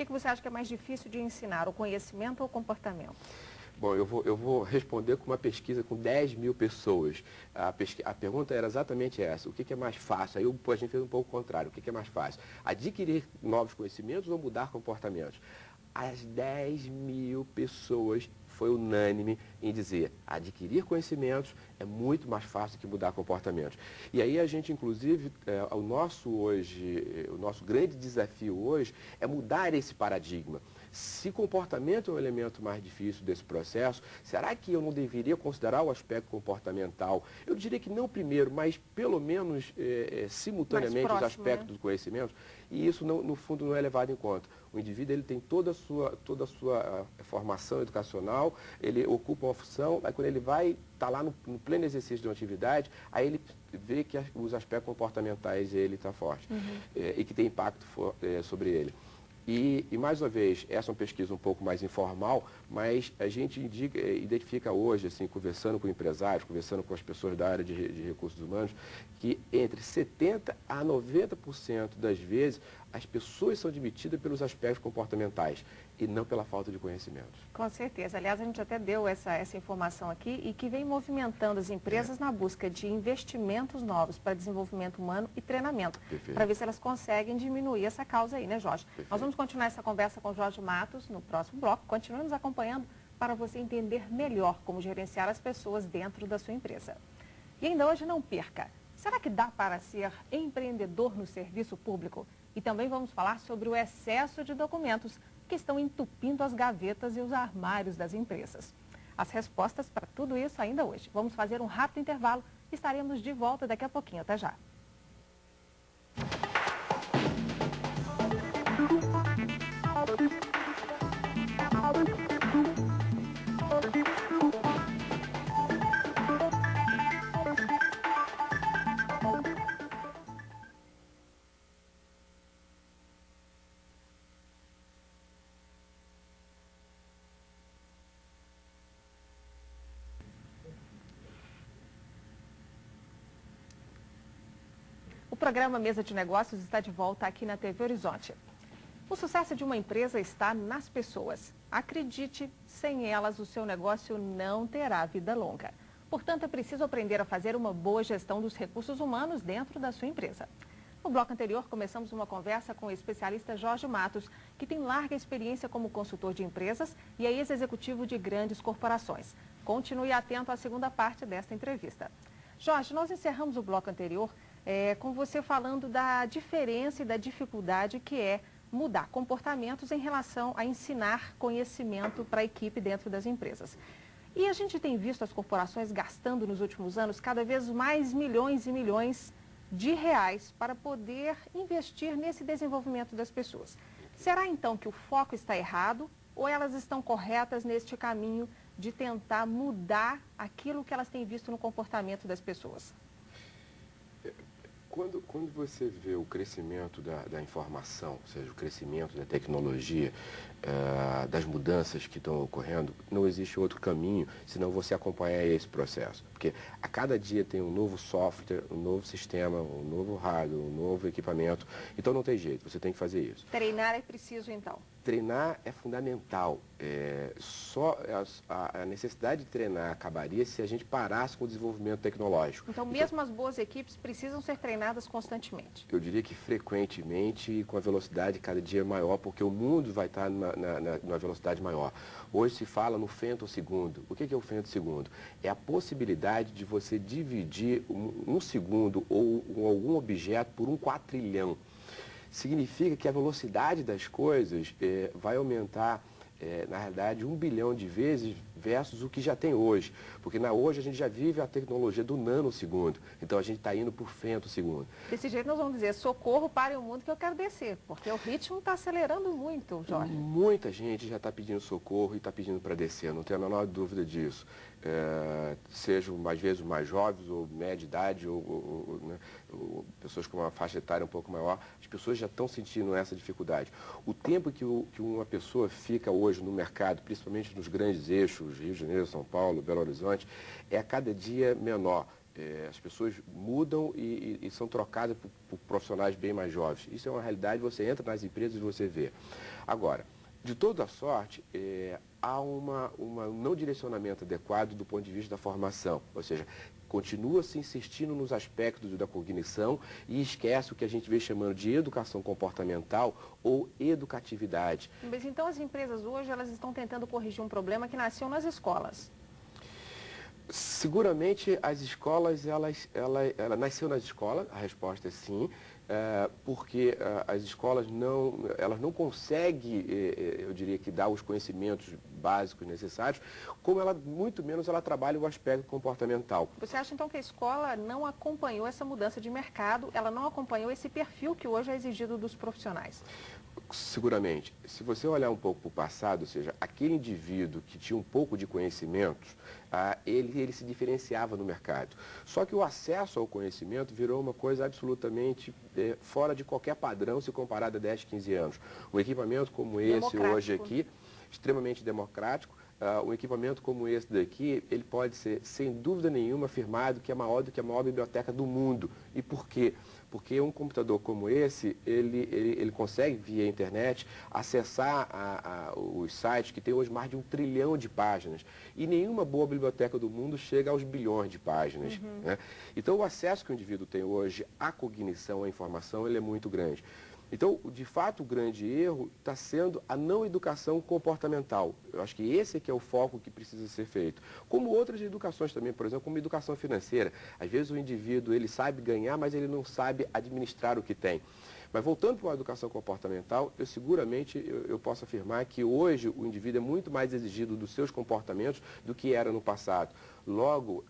que você acha que é mais difícil de ensinar, o conhecimento ou o comportamento? Bom, eu vou responder com uma pesquisa com 10 mil pessoas. A pergunta era exatamente essa: o que é mais fácil? Aí a gente fez um pouco o contrário. O que é mais fácil? Adquirir novos conhecimentos ou mudar comportamentos? As 10 mil pessoas foi unânime em dizer: adquirir conhecimentos é muito mais fácil que mudar comportamentos. E aí a gente, inclusive, o nosso grande desafio hoje é mudar esse paradigma. Se comportamento é o elemento mais difícil desse processo, será que eu não deveria considerar o aspecto comportamental? Eu diria que não primeiro, mas pelo menos simultaneamente próximo, os aspectos do conhecimento. E isso, no fundo, não é levado em conta. O indivíduo ele tem toda a sua formação educacional, ele ocupa uma função, aí quando ele vai estar lá no pleno exercício de uma atividade, aí ele vê que os aspectos comportamentais ele está forte e que tem impacto sobre ele. E, mais uma vez, essa é uma pesquisa um pouco mais informal, mas a gente identifica hoje, assim, conversando com empresários, conversando com as pessoas da área de recursos humanos, que entre 70% a 90% das vezes as pessoas são demitidas pelos aspectos comportamentais e não pela falta de conhecimentos. Com certeza. Aliás, a gente até deu essa informação aqui e que vem movimentando as empresas na busca de investimentos novos para desenvolvimento humano e treinamento, para ver se elas conseguem diminuir essa causa aí, né, Jorge? Perfeito. Nós vamos continuar essa conversa com o Jorge Matos no próximo bloco. Continue nos acompanhando para você entender melhor como gerenciar as pessoas dentro da sua empresa. E ainda hoje não perca. Será que dá para ser empreendedor no serviço público? E também vamos falar sobre o excesso de documentos que estão entupindo as gavetas e os armários das empresas. As respostas para tudo isso ainda hoje. Vamos fazer um rápido intervalo e estaremos de volta daqui a pouquinho. Até já. O programa Mesa de Negócios está de volta aqui na TV Horizonte. O sucesso de uma empresa está nas pessoas. Acredite, sem elas o seu negócio não terá vida longa. Portanto, é preciso aprender a fazer uma boa gestão dos recursos humanos dentro da sua empresa. No bloco anterior, começamos uma conversa com o especialista Jorge Matos, que tem larga experiência como consultor de empresas e é ex-executivo de grandes corporações. Continue atento à segunda parte desta entrevista. Jorge, nós encerramos o bloco anterior com você falando da diferença e da dificuldade que é mudar comportamentos em relação a ensinar conhecimento para a equipe dentro das empresas. E a gente tem visto as corporações gastando nos últimos anos cada vez mais milhões e milhões de reais para poder investir nesse desenvolvimento das pessoas. Será então que o foco está errado ou elas estão corretas neste caminho de tentar mudar aquilo que elas têm visto no comportamento das pessoas? Quando você vê o crescimento da informação, ou seja, o crescimento da tecnologia, das mudanças que estão ocorrendo, não existe outro caminho senão você acompanhar esse processo. Porque a cada dia tem um novo software, um novo sistema, um novo hardware, um novo equipamento. Então não tem jeito, você tem que fazer isso. Treinar é preciso então? Treinar é fundamental. Só a necessidade de treinar acabaria se a gente parasse com o desenvolvimento tecnológico. Então, mesmo as boas equipes precisam ser treinadas constantemente? Eu diria que frequentemente e com a velocidade cada dia maior, porque o mundo vai estar numa velocidade maior. Hoje se fala no femtosegundo. O que é o femtosegundo? É a possibilidade de você dividir um segundo ou algum objeto por 1 quatrilhão. Significa que a velocidade das coisas vai aumentar, na realidade, 1 bilhão de vezes versus o que já tem hoje. Porque hoje a gente já vive a tecnologia do nanosegundo. Então a gente está indo por femtosegundo. Desse jeito nós vamos dizer, socorro, pare o mundo que eu quero descer. Porque o ritmo está acelerando muito, Jorge. Muita gente já está pedindo socorro e está pedindo para descer, não tenho a menor dúvida disso. Sejam, às vezes, mais jovens ou média idade, ou pessoas com uma faixa etária um pouco maior, as pessoas já estão sentindo essa dificuldade. O tempo que uma pessoa fica hoje no mercado, principalmente nos grandes eixos, Rio de Janeiro, São Paulo, Belo Horizonte, é a cada dia menor. As pessoas mudam e são trocadas por profissionais bem mais jovens. Isso é uma realidade, você entra nas empresas e você vê. Agora, de toda sorte, há um não direcionamento adequado do ponto de vista da formação. Ou seja, continua-se insistindo nos aspectos da cognição e esquece o que a gente vem chamando de educação comportamental ou educatividade. Mas então as empresas hoje elas estão tentando corrigir um problema que nasceu nas escolas. Seguramente as escolas, ela nasceu nas escolas, a resposta é sim, porque as escolas elas não conseguem, eu diria que dar os conhecimentos básicos necessários, como muito menos ela trabalha o aspecto comportamental. Você acha então que a escola não acompanhou essa mudança de mercado, ela não acompanhou esse perfil que hoje é exigido dos profissionais? Seguramente. Se você olhar um pouco para o passado, ou seja, aquele indivíduo que tinha um pouco de conhecimentos, ele se diferenciava no mercado. Só que o acesso ao conhecimento virou uma coisa absolutamente fora de qualquer padrão se comparado a 10, 15 anos. Um equipamento como esse hoje aqui, extremamente democrático, um equipamento como esse daqui, ele pode ser, sem dúvida nenhuma, afirmado que é maior do que a maior biblioteca do mundo. E por quê? Porque um computador como esse, ele consegue, via internet, acessar os sites que tem hoje mais de 1 trilhão de páginas. E nenhuma boa biblioteca do mundo chega aos bilhões de páginas. Né? Então, o acesso que o indivíduo tem hoje à cognição, à informação, ele é muito grande. Então, de fato, o grande erro está sendo a não educação comportamental. Eu acho que esse é que é o foco que precisa ser feito. Como outras educações também, por exemplo, como educação financeira. Às vezes o indivíduo, ele sabe ganhar, mas ele não sabe administrar o que tem. Mas voltando para a educação comportamental, eu posso afirmar que hoje o indivíduo é muito mais exigido dos seus comportamentos do que era no passado. Logo,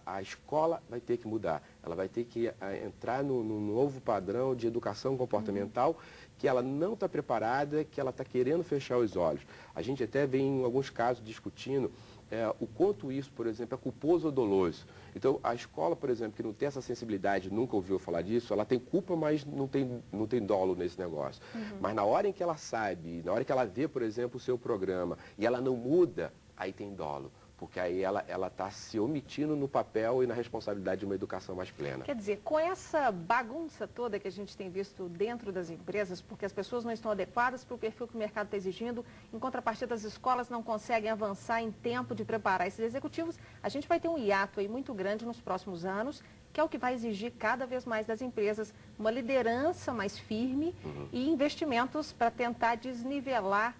a escola vai ter que mudar. Ela vai ter que entrar no novo padrão de educação comportamental que ela não está preparada, que ela está querendo fechar os olhos. A gente até vem, em alguns casos, discutindo o quanto isso, por exemplo, é culposo ou doloso. Então, a escola, por exemplo, que não tem essa sensibilidade, nunca ouviu falar disso, ela tem culpa, mas não tem dolo nesse negócio. Mas na hora em que ela sabe, na hora que ela vê, por exemplo, o seu programa, e ela não muda, aí tem dolo. Porque aí ela está se omitindo no papel e na responsabilidade de uma educação mais plena. Quer dizer, com essa bagunça toda que a gente tem visto dentro das empresas, porque as pessoas não estão adequadas para o perfil que o mercado está exigindo, em contrapartida as escolas não conseguem avançar em tempo de preparar esses executivos, a gente vai ter um hiato aí muito grande nos próximos anos, que é o que vai exigir cada vez mais das empresas uma liderança mais firme e investimentos para tentar desnivelar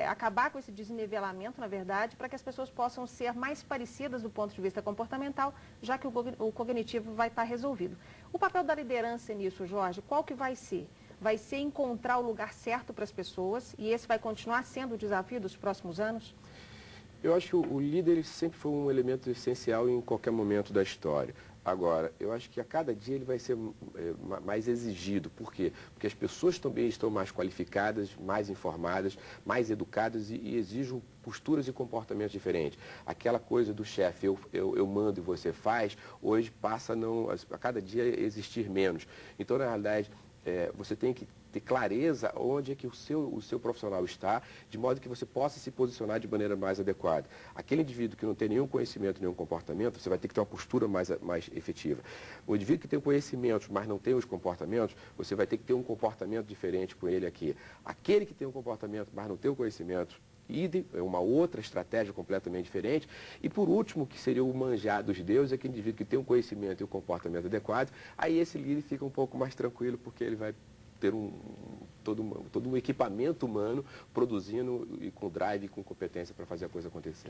acabar com esse desnivelamento, na verdade, para que as pessoas possam ser mais parecidas do ponto de vista comportamental, já que o cognitivo vai estar resolvido. O papel da liderança nisso, Jorge, qual que vai ser? Vai ser encontrar o lugar certo para as pessoas e esse vai continuar sendo o desafio dos próximos anos? Eu acho que o líder ele sempre foi um elemento essencial em qualquer momento da história. Agora, eu acho que a cada dia ele vai ser mais exigido. Por quê? Porque as pessoas também estão mais qualificadas, mais informadas, mais educadas e exigem posturas e comportamentos diferentes. Aquela coisa do chefe, eu mando e você faz, hoje passa a cada dia existir menos. Então, na realidade, você tem que ter clareza onde é que o seu profissional está, de modo que você possa se posicionar de maneira mais adequada. Aquele indivíduo que não tem nenhum conhecimento, nenhum comportamento, você vai ter que ter uma postura mais efetiva. O indivíduo que tem conhecimentos, mas não tem os comportamentos, você vai ter que ter um comportamento diferente com ele aqui. Aquele que tem um comportamento, mas não tem o conhecimento, é uma outra estratégia completamente diferente. E por último, que seria o manjar dos deuses, é aquele indivíduo que tem um conhecimento e um comportamento adequado, aí esse líder fica um pouco mais tranquilo, porque ele vai ter todo um equipamento humano produzindo e com drive e com competência para fazer a coisa acontecer.